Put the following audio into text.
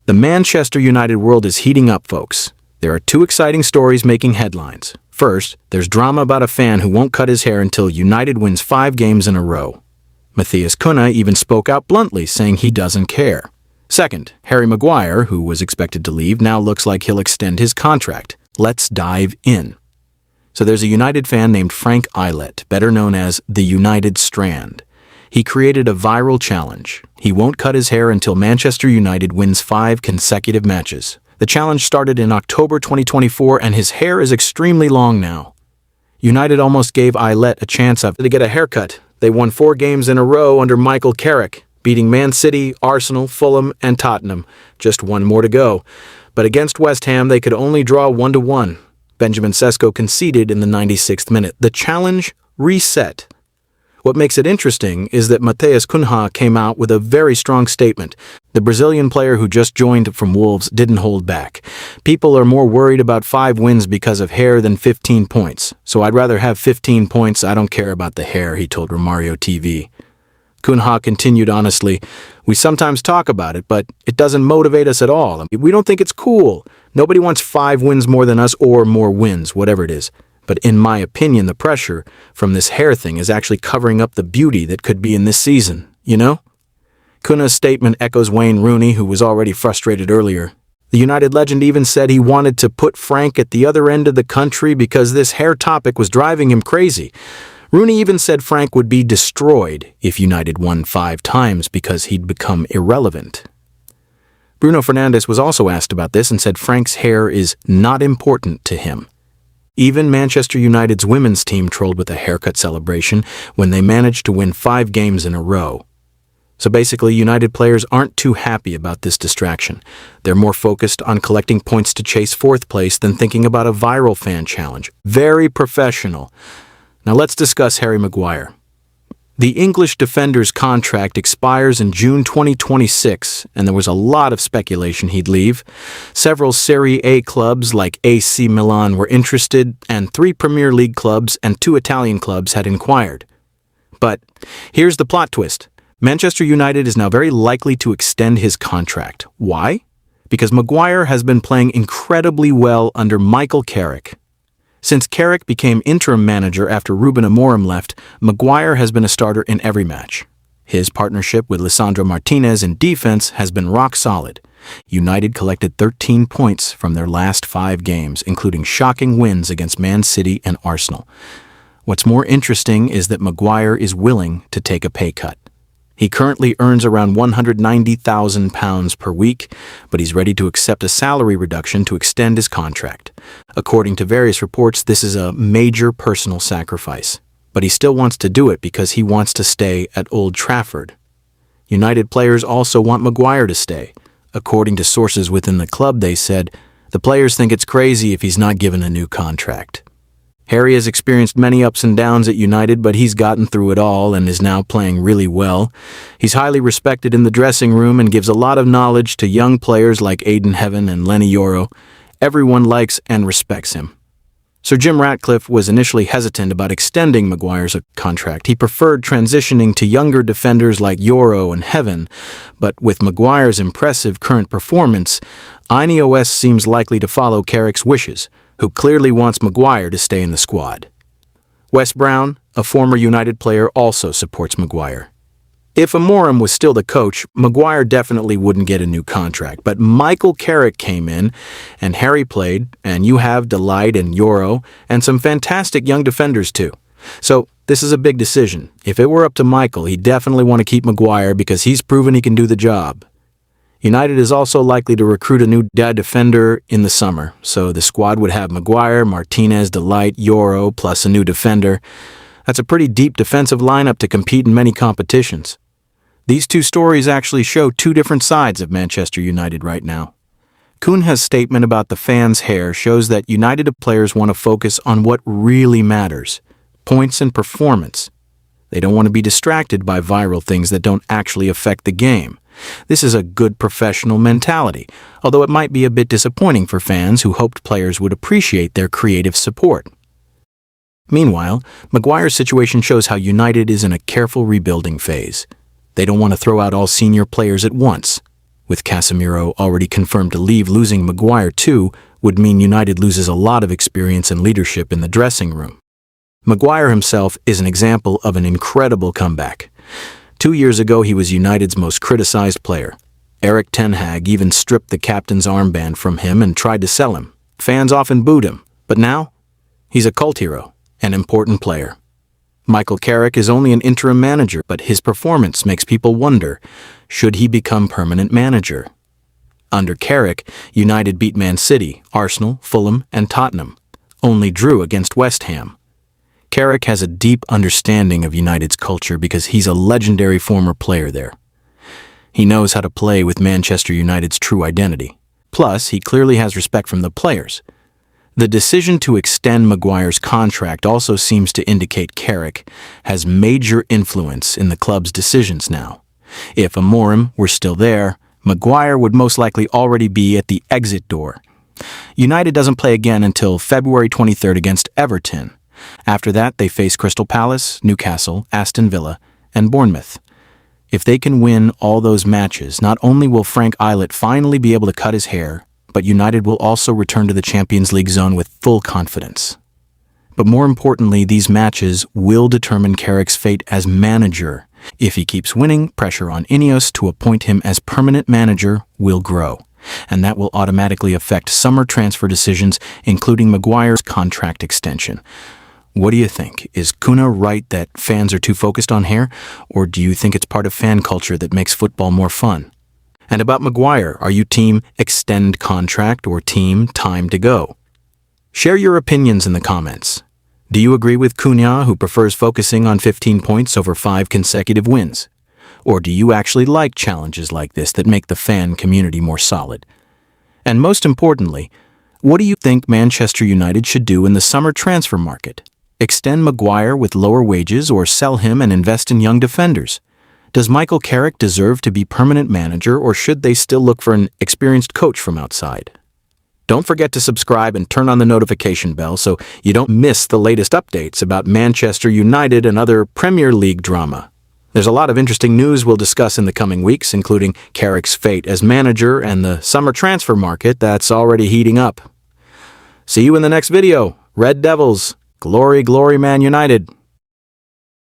The Manchester United world is heating up, folks. There are two exciting stories making headlines. First, there's drama about a fan who won't cut his hair until United wins 5 games in a row. Matheus Cunha even spoke out bluntly, saying he doesn't care. Second, Harry Maguire, who was expected to leave, now looks like he'll extend his contract. Let's dive in. So there's a United fan named Frank Ilett, better known as the United Strand. He created a viral challenge. He won't cut his hair until Manchester United wins 5 consecutive matches. The challenge started in October 2024, and his hair is extremely long now. United almost gave Ilett a chance to get a haircut. They won 4 games in a row under Michael Carrick, beating Man City, Arsenal, Fulham, and Tottenham. Just one more to go. But against West Ham, they could only draw 1-1. Benjamin Sesko conceded in the 96th minute. The challenge reset. What makes it interesting is that Matheus Cunha came out with a very strong statement. The Brazilian player who just joined from Wolves didn't hold back. People are more worried about 5 wins because of hair than 15 points. So I'd rather have 15 points. I don't care about the hair, he told Romario TV. Cunha continued honestly, "We sometimes talk about it, but it doesn't motivate us at all. We don't think it's cool. Nobody wants 5 wins more than us or more wins, whatever it is. But in my opinion, the pressure from this hair thing is actually covering up the beauty that could be in this season, you know?" Cunha's statement echoes Wayne Rooney, who was already frustrated earlier. The United legend even said he wanted to put Frank at the other end of the country because this hair topic was driving him crazy. Rooney even said Frank would be destroyed if United won 5 times because he'd become irrelevant. Bruno Fernandes was also asked about this and said Frank's hair is not important to him. Even Manchester United's women's team trolled with a haircut celebration when they managed to win 5 games in a row. So basically, United players aren't too happy about this distraction. They're more focused on collecting points to chase 4th place than thinking about a viral fan challenge. Very professional. Now let's discuss Harry Maguire. The English defender's contract expires in June 2026, and there was a lot of speculation he'd leave. Several Serie A clubs like AC Milan were interested, and 3 Premier League clubs and 2 Italian clubs had inquired. But here's the plot twist. Manchester United is now very likely to extend his contract. Why? Because Maguire has been playing incredibly well under Michael Carrick. Since Carrick became interim manager after Ruben Amorim left, Maguire has been a starter in every match. His partnership with Lisandro Martinez in defense has been rock solid. United collected 13 points from their last 5 games, including shocking wins against Man City and Arsenal. What's more interesting is that Maguire is willing to take a pay cut. He currently earns around £190,000 per week, but he's ready to accept a salary reduction to extend his contract. According to various reports, this is a major personal sacrifice, but he still wants to do it because he wants to stay at Old Trafford. United players also want Maguire to stay. According to sources within the club, they said, the players think it's crazy if he's not given a new contract. Harry has experienced many ups and downs at United, but he's gotten through it all and is now playing really well. He's highly respected in the dressing room and gives a lot of knowledge to young players like Aiden Heaven and Lenny Yoro. Everyone likes and respects him. Sir Jim Ratcliffe was initially hesitant about extending Maguire's contract. He preferred transitioning to younger defenders like Yoro and Heaven, but with Maguire's impressive current performance, Ineos seems likely to follow Carrick's wishes, who clearly wants Maguire to stay in the squad. Wes Brown, a former United player, also supports Maguire. If Amorim was still the coach, Maguire definitely wouldn't get a new contract, but Michael Carrick came in, and Harry played, and you have Delight and Yoro, and some fantastic young defenders too. So this is a big decision. If it were up to Michael, he'd definitely want to keep Maguire because he's proven he can do the job. United is also likely to recruit a new defender in the summer, so the squad would have Maguire, Martinez, Delight, Yoro, plus a new defender. That's a pretty deep defensive lineup to compete in many competitions. These two stories actually show 2 different sides of Manchester United right now. Cunha's statement about the fans' hair shows that United players want to focus on what really matters, points and performance. They don't want to be distracted by viral things that don't actually affect the game. This is a good professional mentality, although it might be a bit disappointing for fans who hoped players would appreciate their creative support. Meanwhile, Maguire's situation shows how United is in a careful rebuilding phase. They don't want to throw out all senior players at once. With Casemiro already confirmed to leave, losing Maguire too would mean United loses a lot of experience and leadership in the dressing room. Maguire himself is an example of an incredible comeback. 2 years ago, he was United's most criticized player. Erik ten Hag even stripped the captain's armband from him and tried to sell him. Fans often booed him, but now he's a cult hero, an important player. Michael Carrick is only an interim manager, but his performance makes people wonder, should he become permanent manager? Under Carrick, United beat Man City, Arsenal, Fulham, and Tottenham, only drew against West Ham. Carrick has a deep understanding of United's culture because he's a legendary former player there. He knows how to play with Manchester United's true identity. Plus, he clearly has respect from the players. The decision to extend Maguire's contract also seems to indicate Carrick has major influence in the club's decisions now. If Amorim were still there, Maguire would most likely already be at the exit door. United doesn't play again until February 23rd against Everton. After that, they face Crystal Palace, Newcastle, Aston Villa, and Bournemouth. If they can win all those matches, not only will Frank Ilett finally be able to cut his hair, but United will also return to the Champions League zone with full confidence. But more importantly, these matches will determine Carrick's fate as manager. If he keeps winning, pressure on Ineos to appoint him as permanent manager will grow, and that will automatically affect summer transfer decisions, including Maguire's contract extension. What do you think? Is Cunha right that fans are too focused on hair, or do you think it's part of fan culture that makes football more fun? And about Maguire, are you team extend contract or team time to go? Share your opinions in the comments. Do you agree with Cunha, who prefers focusing on 15 points over 5 consecutive wins? Or do you actually like challenges like this that make the fan community more solid? And most importantly, what do you think Manchester United should do in the summer transfer market? Extend Maguire with lower wages or sell him and invest in young defenders? Does Michael Carrick deserve to be permanent manager, or should they still look for an experienced coach from outside? Don't forget to subscribe and turn on the notification bell so you don't miss the latest updates about Manchester United and other Premier League drama. There's a lot of interesting news we'll discuss in the coming weeks, including Carrick's fate as manager and the summer transfer market that's already heating up. See you in the next video. Red Devils, glory, glory, Man United.